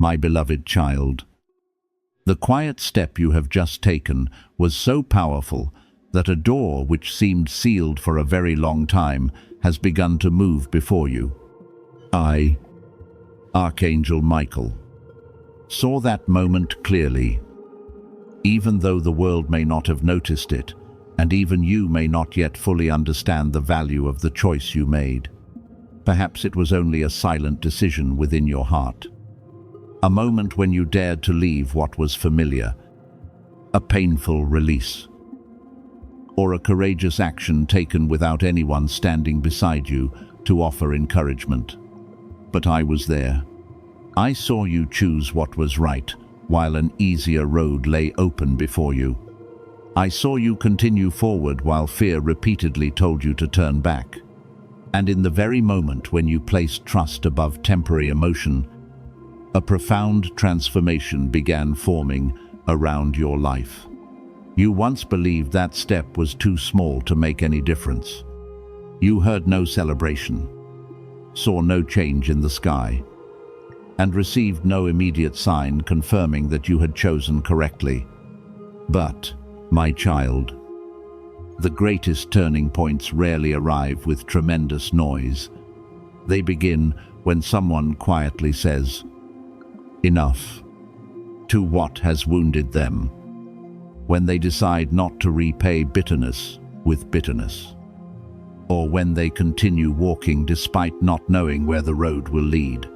my beloved child. The quiet step you have just taken was so powerful that a door which seemed sealed for a very long time has begun to move before you. I, Archangel Michael, saw that moment clearly. Even though the world may not have noticed it, and even you may not yet fully understand the value of the choice you made, perhaps it was only a silent decision within your heart. A moment when you dared to leave what was familiar, a painful release, or a courageous action taken without anyone standing beside you to offer encouragement. But I was there. I saw you choose what was right, while an easier road lay open before you. I saw you continue forward while fear repeatedly told you to turn back. And in the very moment when you placed trust above temporary emotion, a profound transformation began forming around your life. You once believed that step was too small to make any difference. You heard no celebration, saw no change in the sky, and received no immediate sign confirming that you had chosen correctly. But, my child, the greatest turning points rarely arrive with tremendous noise. They begin when someone quietly says, "Enough," to what has wounded them. When they decide not to repay bitterness with bitterness, or when they continue walking despite not knowing where the road will lead.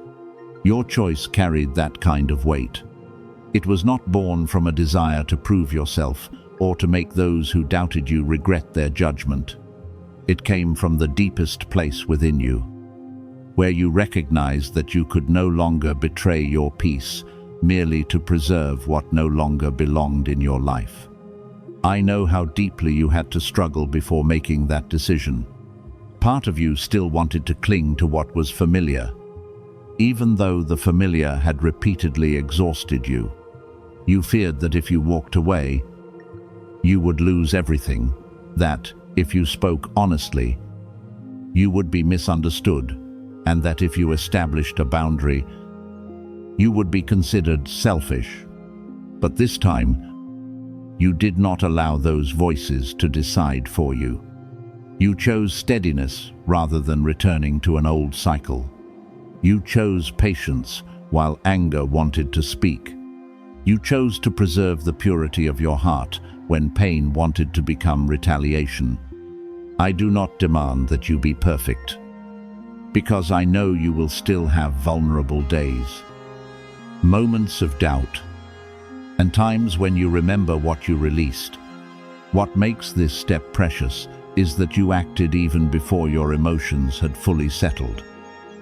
Your choice carried that kind of weight. It was not born from a desire to prove yourself or to make those who doubted you regret their judgment. It came from the deepest place within you, where you recognized that you could no longer betray your peace merely to preserve what no longer belonged in your life. I know how deeply you had to struggle before making that decision. Part of you still wanted to cling to what was familiar, even though the familiar had repeatedly exhausted you. You feared that if you walked away, you would lose everything, that if you spoke honestly, you would be misunderstood, and that if you established a boundary, you would be considered selfish. But this time, you did not allow those voices to decide for you. You chose steadiness rather than returning to an old cycle. You chose patience while anger wanted to speak. You chose to preserve the purity of your heart when pain wanted to become retaliation. I do not demand that you be perfect, because I know you will still have vulnerable days, moments of doubt, and times when you remember what you released. What makes this step precious is that you acted even before your emotions had fully settled.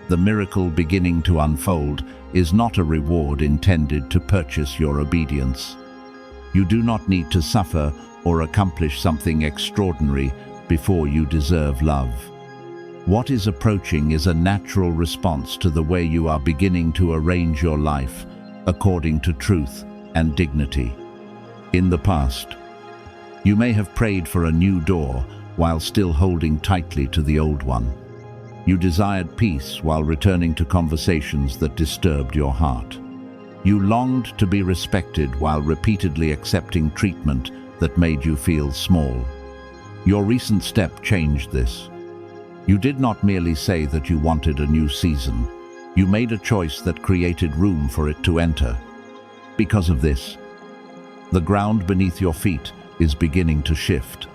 The miracle beginning to unfold is not a reward intended to purchase your obedience. You do not need to suffer or accomplish something extraordinary before you deserve love. What is approaching is a natural response to the way you are beginning to arrange your life according to truth and dignity. In the past, you may have prayed for a new door while still holding tightly to the old one. You desired peace while returning to conversations that disturbed your heart. You longed to be respected while repeatedly accepting treatment that made you feel small. Your recent step changed this. You did not merely say that you wanted a new season. You made a choice that created room for it to enter. Because of this, the ground beneath your feet is beginning to shift.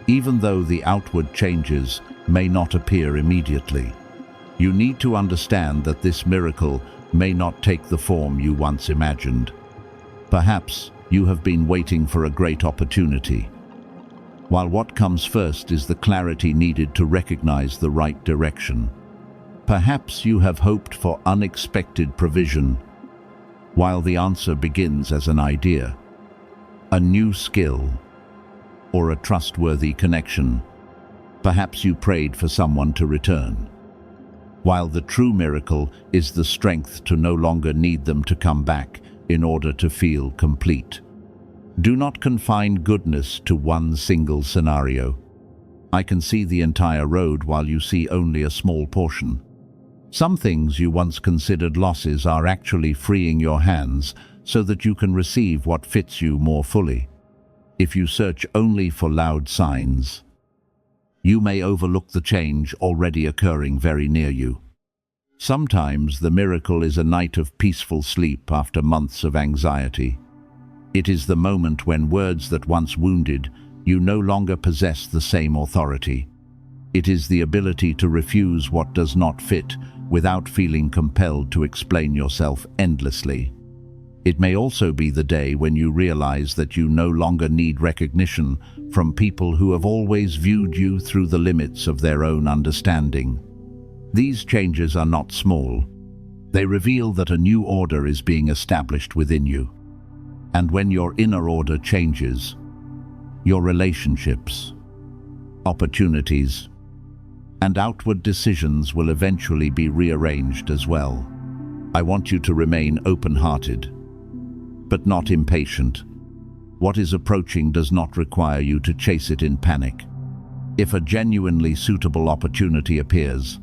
Even though the outward changes may not appear immediately, you need to understand that this miracle may not take the form you once imagined. Perhaps you have been waiting for a great opportunity, while what comes first is the clarity needed to recognize the right direction. Perhaps you have hoped for unexpected provision, while the answer begins as an idea, a new skill, or a trustworthy connection. Perhaps you prayed for someone to return, while the true miracle is the strength to no longer need them to come back in order to feel complete. Do not confine goodness to one single scenario. I can see the entire road while you see only a small portion. Some things you once considered losses are actually freeing your hands so that you can receive what fits you more fully. If you search only for loud signs, you may overlook the change already occurring very near you. Sometimes the miracle is a night of peaceful sleep after months of anxiety. It is the moment when words that once wounded you no longer possess the same authority. It is the ability to refuse what does not fit without feeling compelled to explain yourself endlessly. It may also be the day when you realize that you no longer need recognition from people who have always viewed you through the limits of their own understanding. These changes are not small. They reveal that a new order is being established within you. And when your inner order changes, your relationships, opportunities, and outward decisions will eventually be rearranged as well. I want you to remain open-hearted, but not impatient. What is approaching does not require you to chase it in panic. If a genuinely suitable opportunity appears,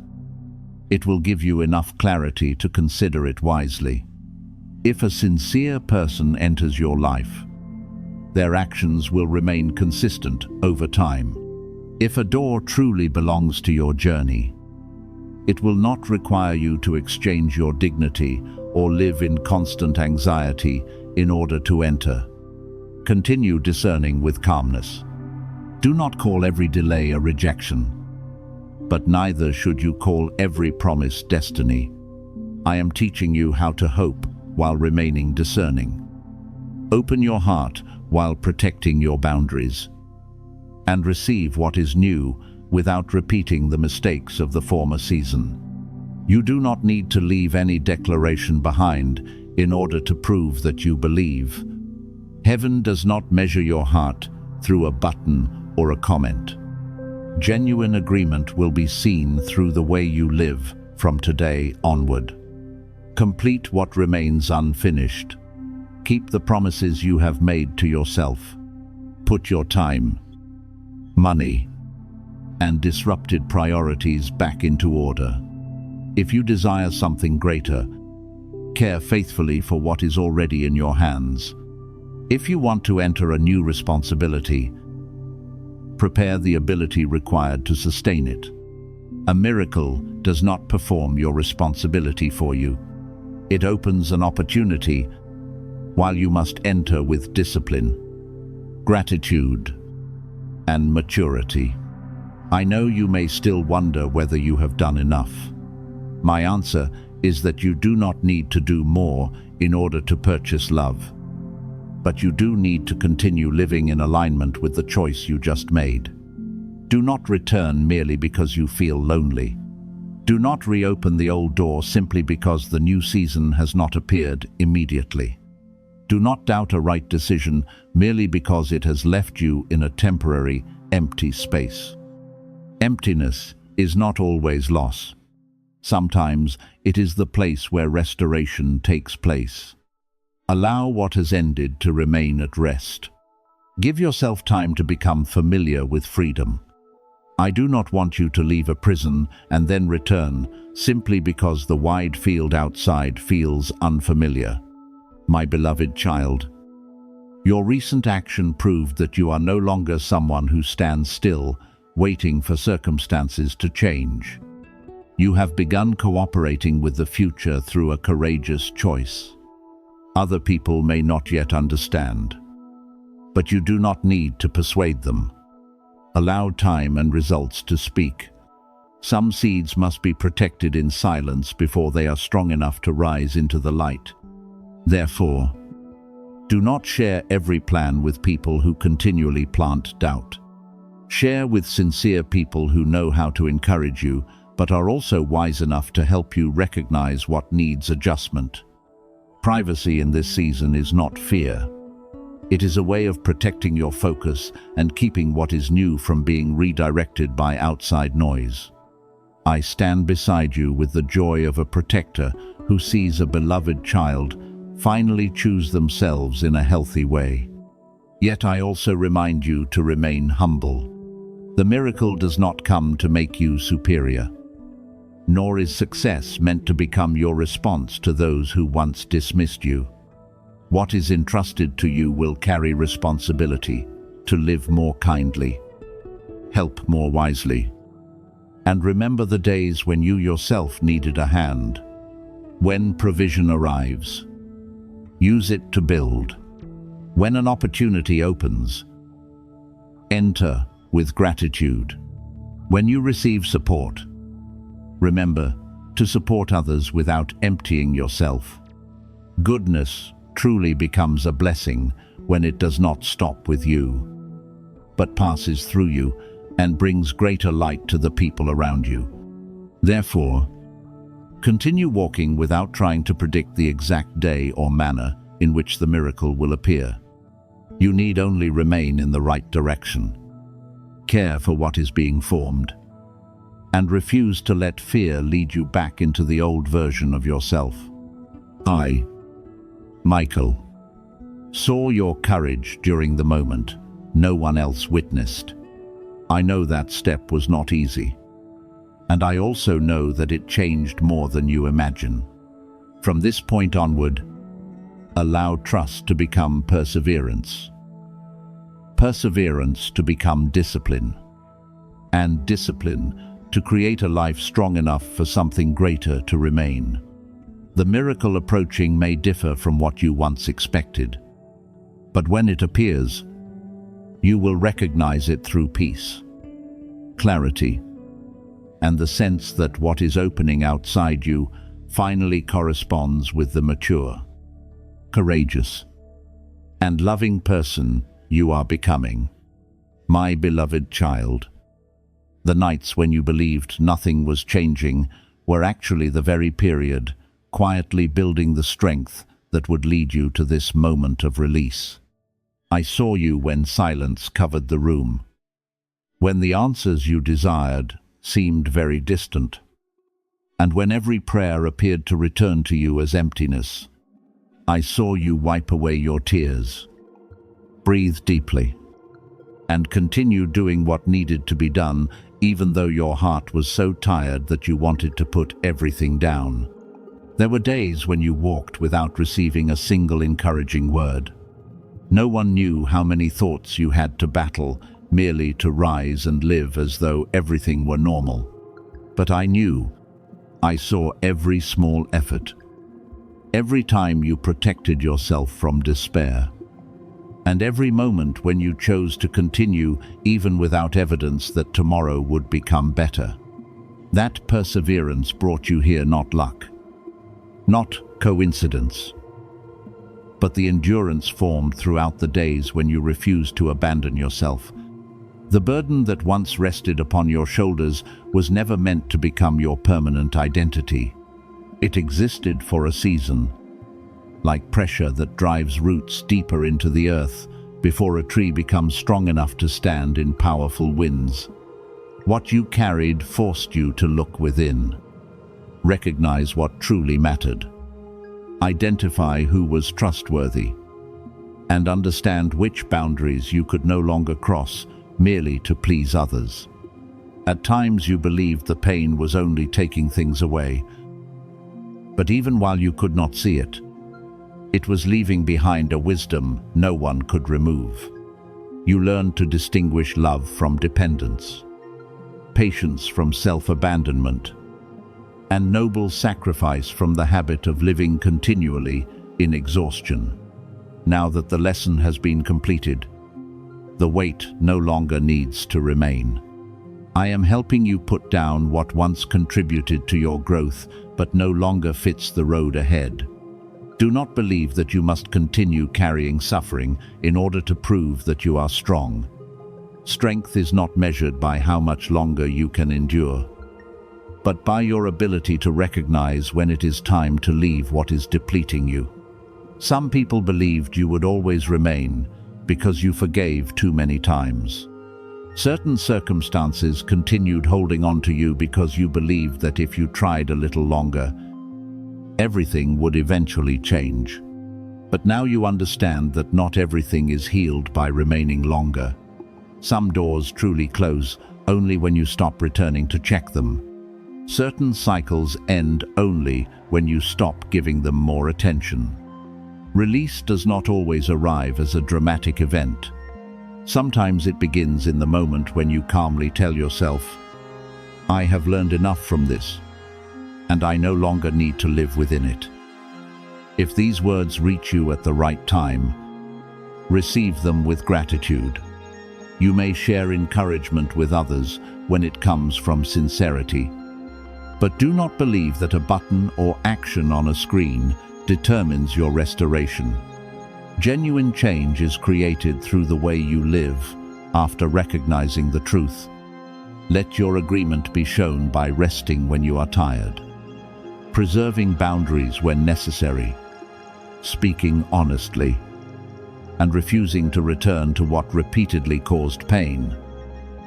it will give you enough clarity to consider it wisely. If a sincere person enters your life, their actions will remain consistent over time. If a door truly belongs to your journey, it will not require you to exchange your dignity or live in constant anxiety in order to enter. Continue discerning with calmness. Do not call every delay a rejection, but neither should you call every promise destiny. I am teaching you how to hope while remaining discerning. Open your heart while protecting your boundaries, and receive what is new without repeating the mistakes of the former season. You do not need to leave any declaration behind in order to prove that you believe. Heaven does not measure your heart through a button or a comment. Genuine agreement will be seen through the way you live from today onward. Complete what remains unfinished. Keep the promises you have made to yourself. Put your time, money, and disrupted priorities back into order. If you desire something greater, care faithfully for what is already in your hands. If you want to enter a new responsibility, prepare the ability required to sustain it. A miracle does not perform your responsibility for you. It opens an opportunity while you must enter with discipline, gratitude, and maturity. I know you may still wonder whether you have done enough. My answer is that you do not need to do more in order to purchase love. But you do need to continue living in alignment with the choice you just made. Do not return merely because you feel lonely. Do not reopen the old door simply because the new season has not appeared immediately. Do not doubt a right decision merely because it has left you in a temporary, empty space. Emptiness is not always loss. Sometimes it is the place where restoration takes place. Allow what has ended to remain at rest. Give yourself time to become familiar with freedom. I do not want you to leave a prison and then return simply because the wide field outside feels unfamiliar. My beloved child, your recent action proved that you are no longer someone who stands still, waiting for circumstances to change. You have begun cooperating with the future through a courageous choice. Other people may not yet understand, but you do not need to persuade them. Allow time and results to speak. Some seeds must be protected in silence before they are strong enough to rise into the light. Therefore, do not share every plan with people who continually plant doubt. Share with sincere people who know how to encourage you, but are also wise enough to help you recognize what needs adjustment. Privacy in this season is not fear. It is a way of protecting your focus and keeping what is new from being redirected by outside noise. I stand beside you with the joy of a protector who sees a beloved child finally choose themselves in a healthy way. Yet I also remind you to remain humble. The miracle does not come to make you superior. nor is success meant to become your response to those who once dismissed you. What is entrusted to you will carry responsibility to live more kindly, help more wisely, and remember the days when you yourself needed a hand. When provision arrives, use it to build. When an opportunity opens, enter with gratitude. When you receive support, remember to support others without emptying yourself. Goodness truly becomes a blessing when it does not stop with you, but passes through you and brings greater light to the people around you. Therefore, continue walking without trying to predict the exact day or manner in which the miracle will appear. You need only remain in the right direction, care for what is being formed, and refuse to let fear lead you back into the old version of yourself. I, Michael, saw your courage during the moment no one else witnessed. I know that step was not easy, and I also know that it changed more than you imagine. From this point onward, allow trust to become perseverance, perseverance to become discipline, and discipline to create a life strong enough for something greater to remain. The miracle approaching may differ from what you once expected, but when it appears, you will recognize it through peace, clarity, and the sense that what is opening outside you finally corresponds with the mature, courageous, and loving person you are becoming. My beloved child, the nights when you believed nothing was changing were actually the very period quietly building the strength that would lead you to this moment of release. I saw you when silence covered the room, when the answers you desired seemed very distant, and when every prayer appeared to return to you as emptiness. I saw you wipe away your tears, breathe deeply, and continue doing what needed to be done, even though your heart was so tired that you wanted to put everything down. There were days when you walked without receiving a single encouraging word. No one knew how many thoughts you had to battle merely to rise and live as though everything were normal. But I knew. I saw every small effort, every time you protected yourself from despair, and every moment when you chose to continue even without evidence that tomorrow would become better. That perseverance brought you here, not luck, not coincidence, but the endurance formed throughout the days when you refused to abandon yourself. The burden that once rested upon your shoulders was never meant to become your permanent identity. It existed for a season, like pressure that drives roots deeper into the earth before a tree becomes strong enough to stand in powerful winds. What you carried forced you to look within, recognize what truly mattered, identify who was trustworthy, and understand which boundaries you could no longer cross merely to please others. At times you believed the pain was only taking things away, but even while you could not see it, it was leaving behind a wisdom no one could remove. You learned to distinguish love from dependence, patience from self-abandonment, and noble sacrifice from the habit of living continually in exhaustion. Now that the lesson has been completed, the weight no longer needs to remain. I am helping you put down what once contributed to your growth but no longer fits the road ahead. Do not believe that you must continue carrying suffering in order to prove that you are strong. Strength is not measured by how much longer you can endure, but by your ability to recognize when it is time to leave what is depleting you. Some people believed you would always remain because you forgave too many times. Certain circumstances continued holding on to you because you believed that if you tried a little longer, everything would eventually change. But now you understand that not everything is healed by remaining longer. Some doors truly close only when you stop returning to check them. Certain cycles end only when you stop giving them more attention. Release does not always arrive as a dramatic event. Sometimes it begins in the moment when you calmly tell yourself, "I have learned enough from this, and I no longer need to live within it." If these words reach you at the right time, receive them with gratitude. You may share encouragement with others when it comes from sincerity. But do not believe that a button or action on a screen determines your restoration. Genuine change is created through the way you live after recognizing the truth. Let your agreement be shown by resting when you are tired, preserving boundaries when necessary, speaking honestly, and refusing to return to what repeatedly caused pain.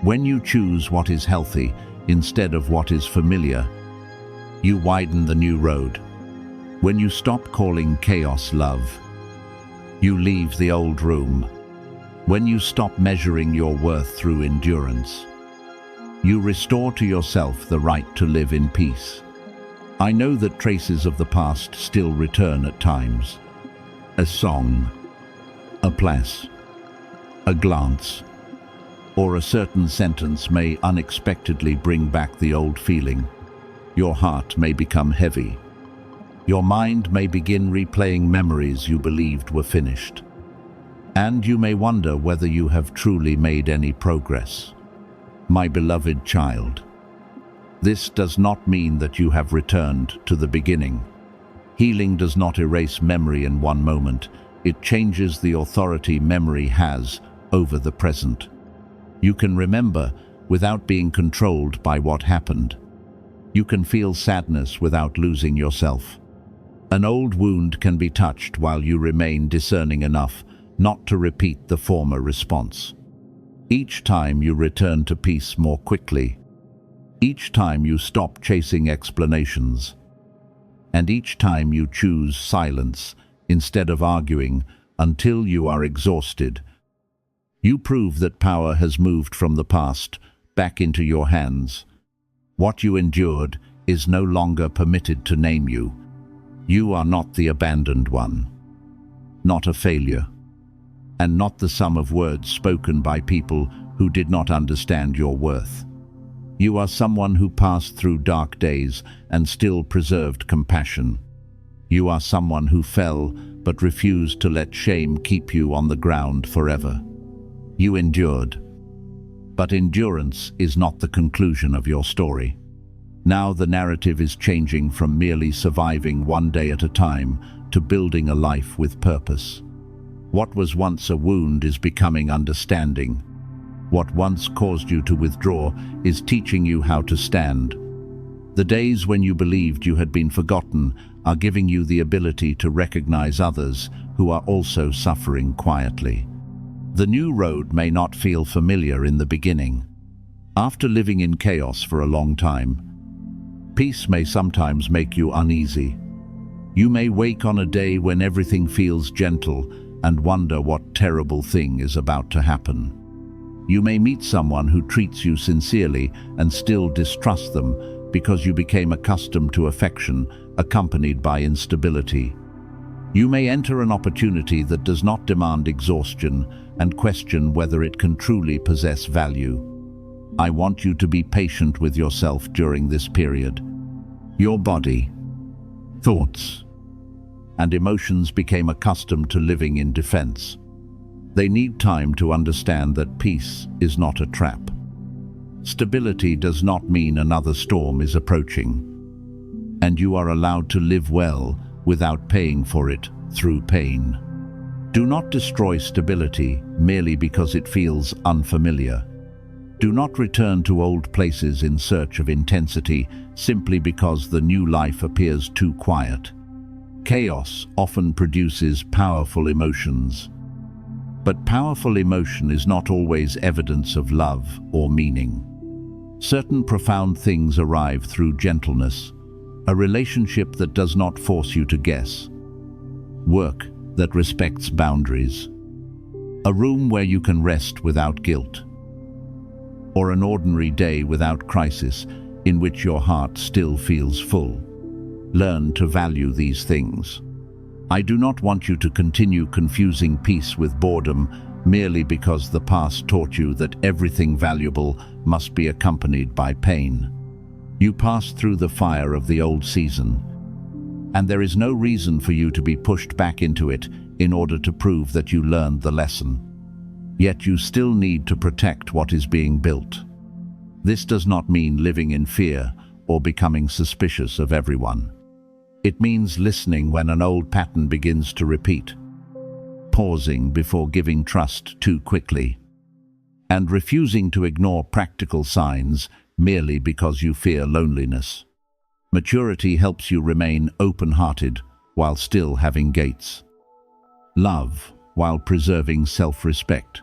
When you choose what is healthy instead of what is familiar, you widen the new road. When you stop calling chaos love, you leave the old room. When you stop measuring your worth through endurance, you restore to yourself the right to live in peace. I know that traces of the past still return at times. A song, a place, a glance, or a certain sentence may unexpectedly bring back the old feeling. Your heart may become heavy. Your mind may begin replaying memories you believed were finished. And you may wonder whether you have truly made any progress. My beloved child, this does not mean that you have returned to the beginning. Healing does not erase memory in one moment. It changes the authority memory has over the present. You can remember without being controlled by what happened. You can feel sadness without losing yourself. An old wound can be touched while you remain discerning enough not to repeat the former response. Each time you return to peace more quickly, each time you stop chasing explanations, and each time you choose silence instead of arguing until you are exhausted, you prove that power has moved from the past back into your hands. What you endured is no longer permitted to name you. You are not the abandoned one, not a failure, and not the sum of words spoken by people who did not understand your worth. You are someone who passed through dark days and still preserved compassion. You are someone who fell but refused to let shame keep you on the ground forever. You endured, but endurance is not the conclusion of your story. Now the narrative is changing from merely surviving one day at a time to building a life with purpose. What was once a wound is becoming understanding. What once caused you to withdraw is teaching you how to stand. The days when you believed you had been forgotten are giving you the ability to recognize others who are also suffering quietly. The new road may not feel familiar in the beginning. After living in chaos for a long time, peace may sometimes make you uneasy. You may wake on a day when everything feels gentle and wonder what terrible thing is about to happen. You may meet someone who treats you sincerely and still distrust them because you became accustomed to affection accompanied by instability. You may enter an opportunity that does not demand exhaustion and question whether it can truly possess value. I want you to be patient with yourself during this period. Your body, thoughts, and emotions became accustomed to living in defense. They need time to understand that peace is not a trap. Stability does not mean another storm is approaching, and you are allowed to live well without paying for it through pain. Do not destroy stability merely because it feels unfamiliar. Do not return to old places in search of intensity simply because the new life appears too quiet. Chaos often produces powerful emotions, but powerful emotion is not always evidence of love or meaning. Certain profound things arrive through gentleness, a relationship that does not force you to guess, work that respects boundaries, a room where you can rest without guilt, or an ordinary day without crisis. in which your heart still feels full. Learn to value these things. I do not want you to continue confusing peace with boredom merely because the past taught you that everything valuable must be accompanied by pain. You passed through the fire of the old season, and there is no reason for you to be pushed back into it in order to prove that you learned the lesson. Yet you still need to protect what is being built. This does not mean living in fear or becoming suspicious of everyone. It means listening when an old pattern begins to repeat, pausing before giving trust too quickly, and refusing to ignore practical signs merely because you fear loneliness. Maturity helps you remain open-hearted while still having gates. Love while preserving self-respect.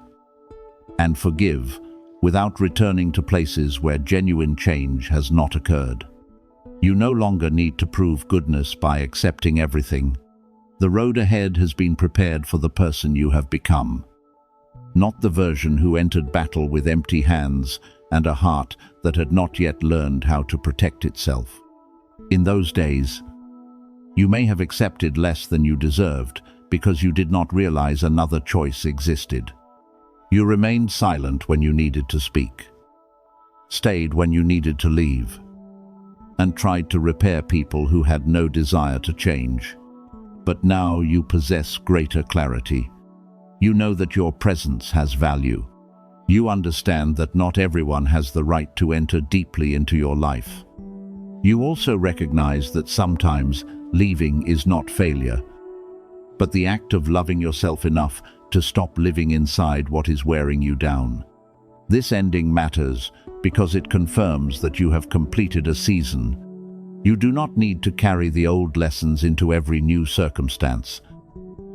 And forgive without returning to places where genuine change has not occurred. You no longer need to prove goodness by accepting everything. The road ahead has been prepared for the person you have become, not the version who entered battle with empty hands and a heart that had not yet learned how to protect itself. In those days, you may have accepted less than you deserved because you did not realize another choice existed. You remained silent when you needed to speak, stayed when you needed to leave, and tried to repair people who had no desire to change. But now you possess greater clarity. You know that your presence has value. You understand that not everyone has the right to enter deeply into your life. You also recognize that sometimes leaving is not failure, but the act of loving yourself enough to stop living inside what is wearing you down. This ending matters because it confirms that you have completed a season. You do not need to carry the old lessons into every new circumstance.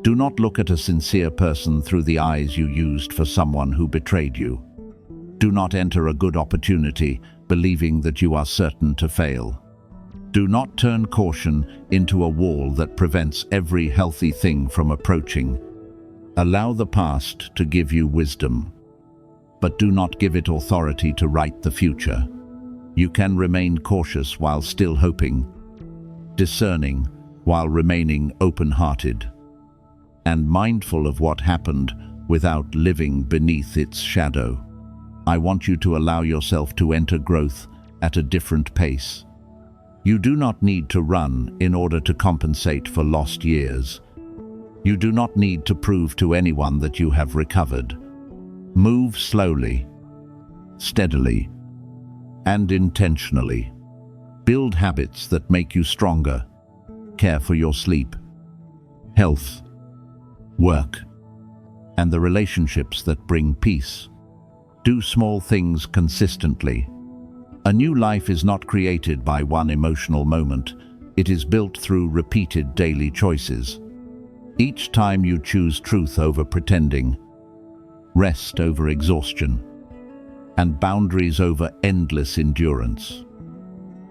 Do not look at a sincere person through the eyes you used for someone who betrayed you. Do not enter a good opportunity believing that you are certain to fail. Do not turn caution into a wall that prevents every healthy thing from approaching. Allow the past to give you wisdom, but do not give it authority to write the future. You can remain cautious while still hoping, discerning while remaining open-hearted, and mindful of what happened without living beneath its shadow. I want you to allow yourself to enter growth at a different pace. You do not need to run in order to compensate for lost years. You do not need to prove to anyone that you have recovered. Move slowly, steadily, and intentionally. Build habits that make you stronger. Care for your sleep, health, work, and the relationships that bring peace. Do small things consistently. A new life is not created by one emotional moment. It is built through repeated daily choices. Each time you choose truth over pretending, rest over exhaustion, and boundaries over endless endurance,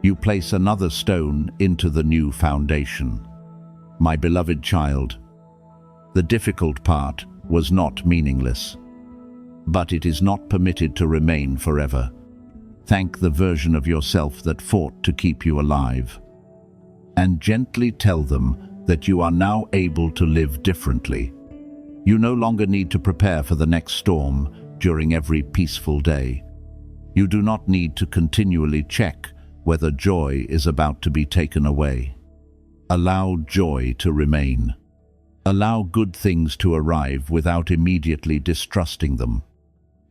you place another stone into the new foundation. My beloved child, the difficult part was not meaningless, but it is not permitted to remain forever. Thank the version of yourself that fought to keep you alive, and gently tell them that you are now able to live differently. You no longer need to prepare for the next storm during every peaceful day. You do not need to continually check whether joy is about to be taken away. Allow joy to remain. Allow good things to arrive without immediately distrusting them.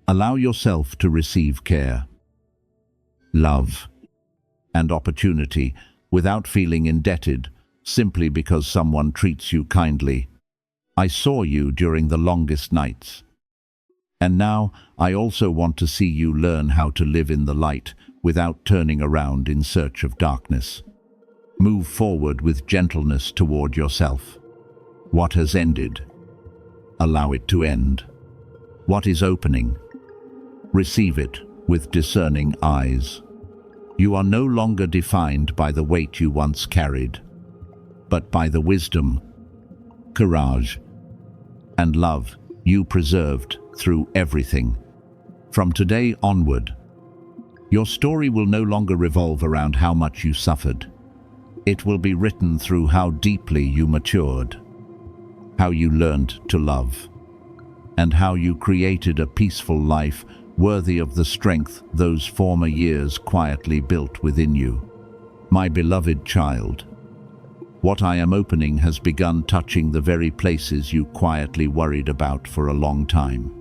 Allow yourself to receive care, love, and opportunity without feeling indebted simply because someone treats you kindly. I saw you during the longest nights, and now I also want to see you learn how to live in the light without turning around in search of darkness. Move forward with gentleness toward yourself. What has ended, allow it to end. What is opening, receive it with discerning eyes. You are no longer defined by the weight you once carried, but by the wisdom, courage, and love you preserved through everything. From today onward, Your story will no longer revolve around how much you suffered. It will be written through how deeply you matured, how you learned to love, and how you created a peaceful life worthy of the strength those former years quietly built within you. My beloved child, what I am opening has begun touching the very places you quietly worried about for a long time.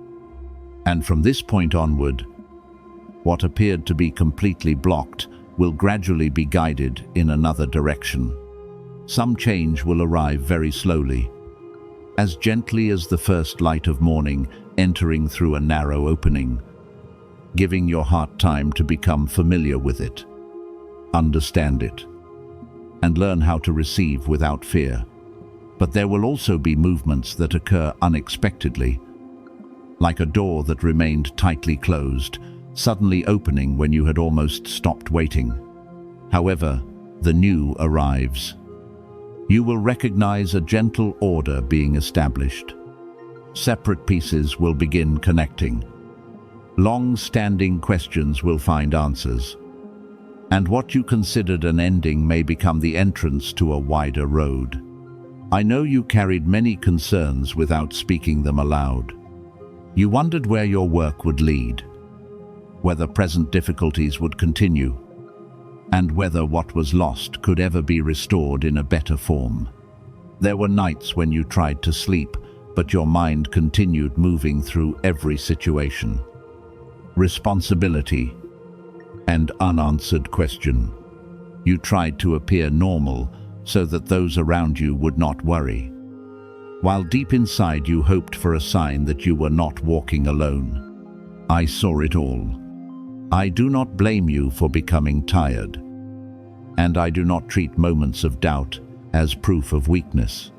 And from this point onward, what appeared to be completely blocked will gradually be guided in another direction. Some change will arrive very slowly, as gently as the first light of morning entering through a narrow opening, giving your heart time to become familiar with it, understand it, and learn how to receive without fear. But there will also be movements that occur unexpectedly, like a door that remained tightly closed, suddenly opening when you had almost stopped waiting. However, the new arrives. You will recognize a gentle order being established. Separate pieces will begin connecting. Long-standing questions will find answers. And what you considered an ending may become the entrance to a wider road. I know you carried many concerns without speaking them aloud. You wondered where your work would lead, whether present difficulties would continue, and whether what was lost could ever be restored in a better form. There were nights when you tried to sleep, but your mind continued moving through every situation. Responsibility and unanswered question. You tried to appear normal so that those around you would not worry, while deep inside you hoped for a sign that you were not walking alone. I saw it all. I do not blame you for becoming tired, and I do not treat moments of doubt as proof of weakness.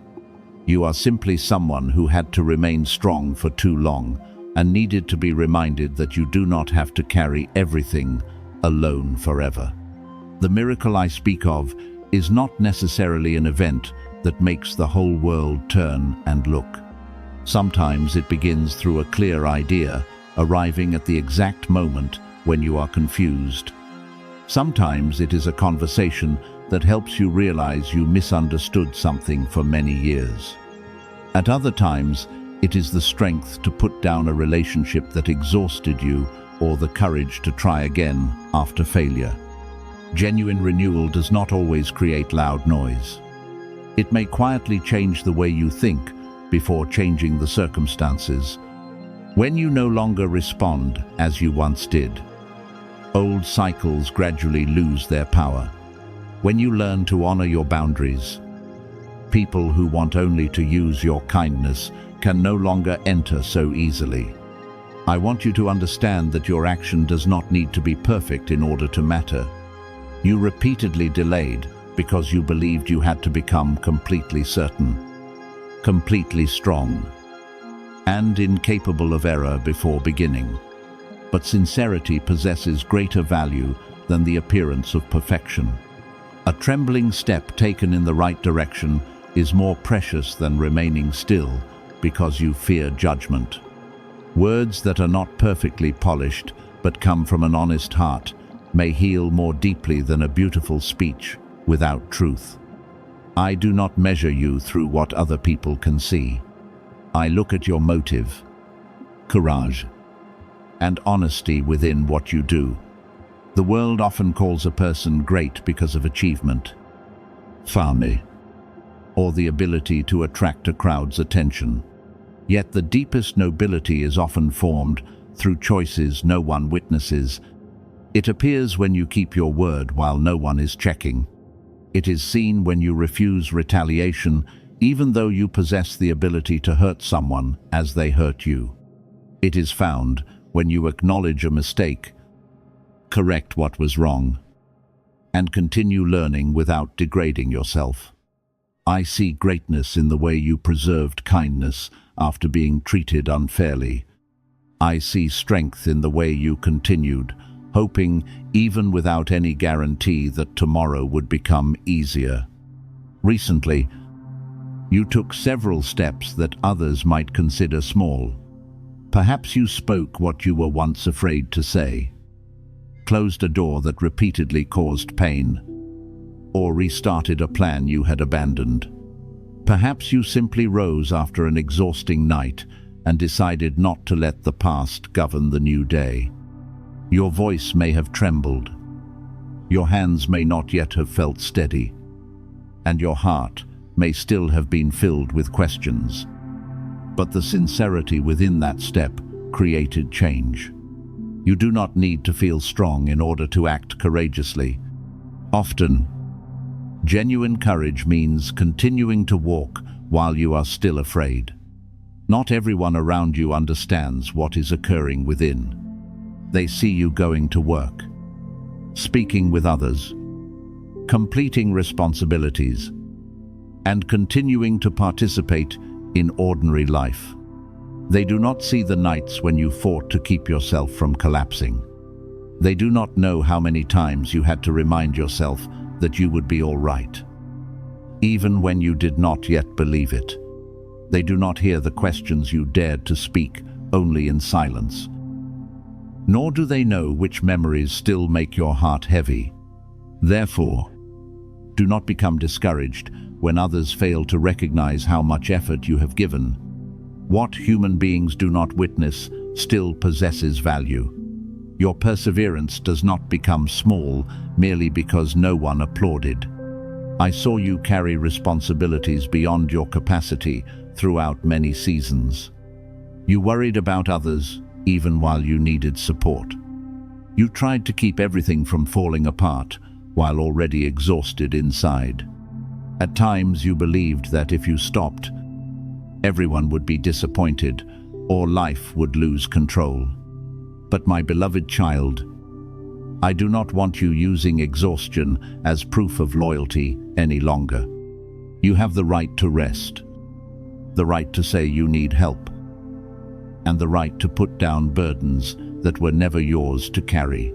You are simply someone who had to remain strong for too long and needed to be reminded that you do not have to carry everything alone forever. The miracle I speak of is not necessarily an event that makes the whole world turn and look. Sometimes it begins through a clear idea, arriving at the exact moment when you are confused. Sometimes it is a conversation that helps you realize you misunderstood something for many years. At other times, it is the strength to put down a relationship that exhausted you, or the courage to try again after failure. Genuine renewal does not always create loud noise. It may quietly change the way you think before changing the circumstances. When you no longer respond as you once did, old cycles gradually lose their power. When you learn to honor your boundaries, people who want only to use your kindness can no longer enter so easily. I want you to understand that your action does not need to be perfect in order to matter. You repeatedly delayed because you believed you had to become completely certain, completely strong, and incapable of error before beginning. But sincerity possesses greater value than the appearance of perfection. A trembling step taken in the right direction is more precious than remaining still because you fear judgment. Words that are not perfectly polished but come from an honest heart may heal more deeply than a beautiful speech without truth. I do not measure you through what other people can see. I look at your motive, courage, and honesty within what you do. The world often calls a person great because of achievement, fame, or the ability to attract a crowd's attention. Yet the deepest nobility is often formed through choices no one witnesses. It appears when you keep your word while no one is checking. It is seen when you refuse retaliation, even though you possess the ability to hurt someone as they hurt you. It is found when you acknowledge a mistake, correct what was wrong, and continue learning without degrading yourself. I see greatness in the way you preserved kindness after being treated unfairly. I see strength in the way you continued, hoping even without any guarantee that tomorrow would become easier. Recently, you took several steps that others might consider small. Perhaps you spoke what you were once afraid to say, closed a door that repeatedly caused pain, or restarted a plan you had abandoned. Perhaps you simply rose after an exhausting night and decided not to let the past govern the new day. Your voice may have trembled, your hands may not yet have felt steady, and your heart may still have been filled with questions. But the sincerity within that step created change. You do not need to feel strong in order to act courageously. Often, genuine courage means continuing to walk while you are still afraid. Not everyone around you understands what is occurring within. They see you going to work, speaking with others, completing responsibilities, and continuing to participate in ordinary life. They do not see the nights when you fought to keep yourself from collapsing. They do not know how many times you had to remind yourself that you would be all right, even when you did not yet believe it. They do not hear the questions you dared to speak only in silence. Nor do they know which memories still make your heart heavy. Therefore, do not become discouraged when others fail to recognize how much effort you have given. What human beings do not witness still possesses value. Your perseverance does not become small merely because no one applauded. I saw you carry responsibilities beyond your capacity throughout many seasons. You worried about others even while you needed support. You tried to keep everything from falling apart while already exhausted inside. At times you believed that if you stopped, everyone would be disappointed or life would lose control. But my beloved child, I do not want you using exhaustion as proof of loyalty any longer. You have the right to rest, the right to say you need help, and the right to put down burdens that were never yours to carry.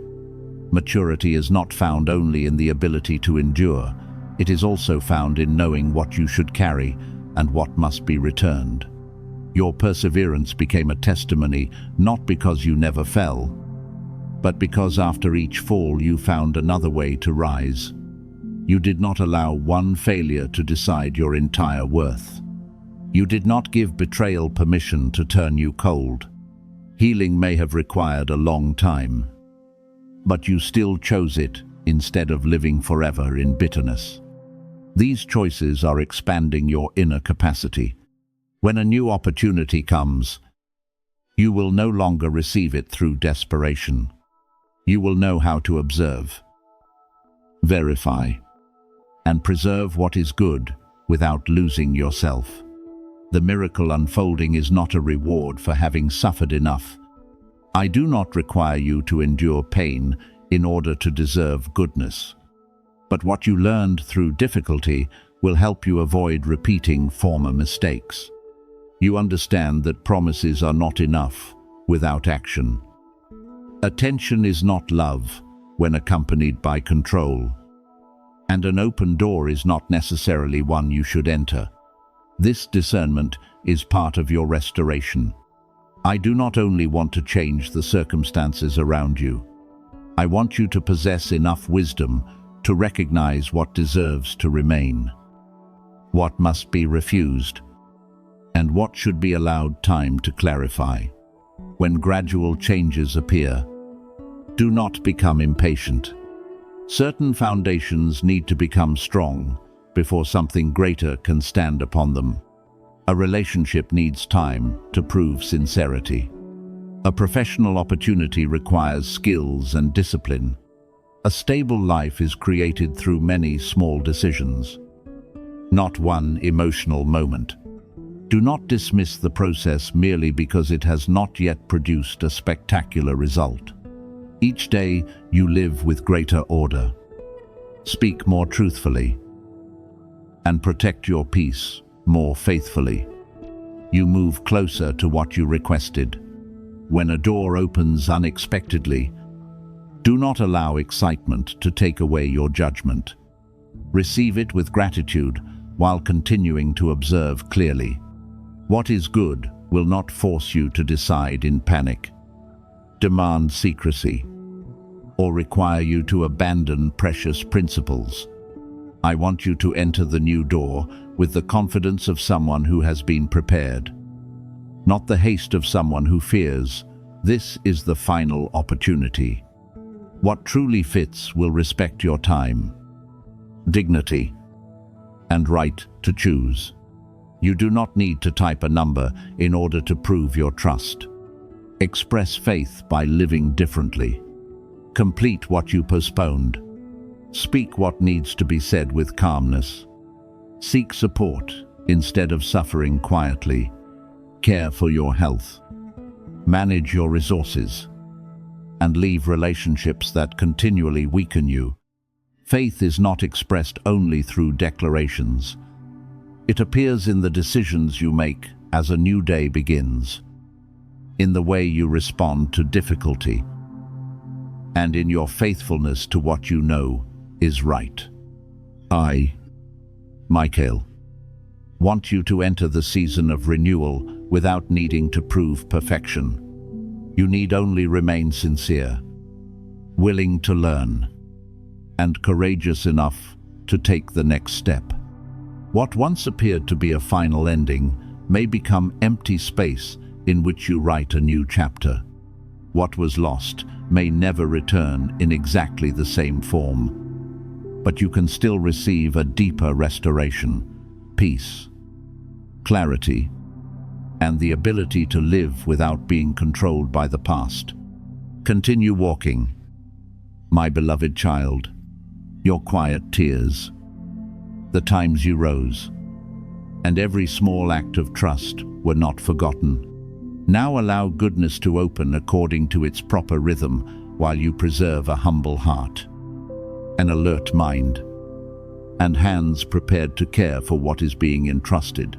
Maturity is not found only in the ability to endure. It is also found in knowing what you should carry and what must be returned. Your perseverance became a testimony not because you never fell, but because after each fall you found another way to rise. You did not allow one failure to decide your entire worth. You did not give betrayal permission to turn you cold. Healing may have required a long time, but you still chose it instead of living forever in bitterness. These choices are expanding your inner capacity. When a new opportunity comes, you will no longer receive it through desperation. You will know how to observe, verify, and preserve what is good without losing yourself. The miracle unfolding is not a reward for having suffered enough. I do not require you to endure pain in order to deserve goodness. But what you learned through difficulty will help you avoid repeating former mistakes. You understand that promises are not enough without action. Attention is not love when accompanied by control, and an open door is not necessarily one you should enter. This discernment is part of your restoration. I do not only want to change the circumstances around you. I want you to possess enough wisdom to recognize what deserves to remain, what must be refused, and what should be allowed time to clarify. When gradual changes appear, do not become impatient. Certain foundations need to become strong before something greater can stand upon them. A relationship needs time to prove sincerity. A professional opportunity requires skills and discipline. A stable life is created through many small decisions, not one emotional moment. Do not dismiss the process merely because it has not yet produced a spectacular result. Each day you live with greater order, speak more truthfully, and protect your peace more faithfully. You move closer to what you requested. When a door opens unexpectedly, do not allow excitement to take away your judgment. Receive it with gratitude while continuing to observe clearly. What is good will not force you to decide in panic. Demand secrecy. or require you to abandon precious principles. I want you to enter the new door with the confidence of someone who has been prepared, not the haste of someone who fears. This is the final opportunity. What truly fits will respect your time, dignity, and right to choose. You do not need to type a number in order to prove your trust. Express faith by living differently. Complete what you postponed. Speak what needs to be said with calmness. Seek support instead of suffering quietly. Care for your health. Manage your resources. And leave relationships that continually weaken you. Faith is not expressed only through declarations. It appears in the decisions you make as a new day begins, in the way you respond to difficulty, and in your faithfulness to what you know is right. I, Michael, want you to enter the season of renewal without needing to prove perfection. You need only remain sincere, willing to learn, and courageous enough to take the next step. What once appeared to be a final ending may become empty space in which you write a new chapter. What was lost may never return in exactly the same form, but you can still receive a deeper restoration, peace, clarity, and the ability to live without being controlled by the past. Continue walking, my beloved child. Your quiet tears, the times you rose, and every small act of trust were not forgotten. Now allow goodness to open according to its proper rhythm while you preserve a humble heart, an alert mind, and hands prepared to care for what is being entrusted.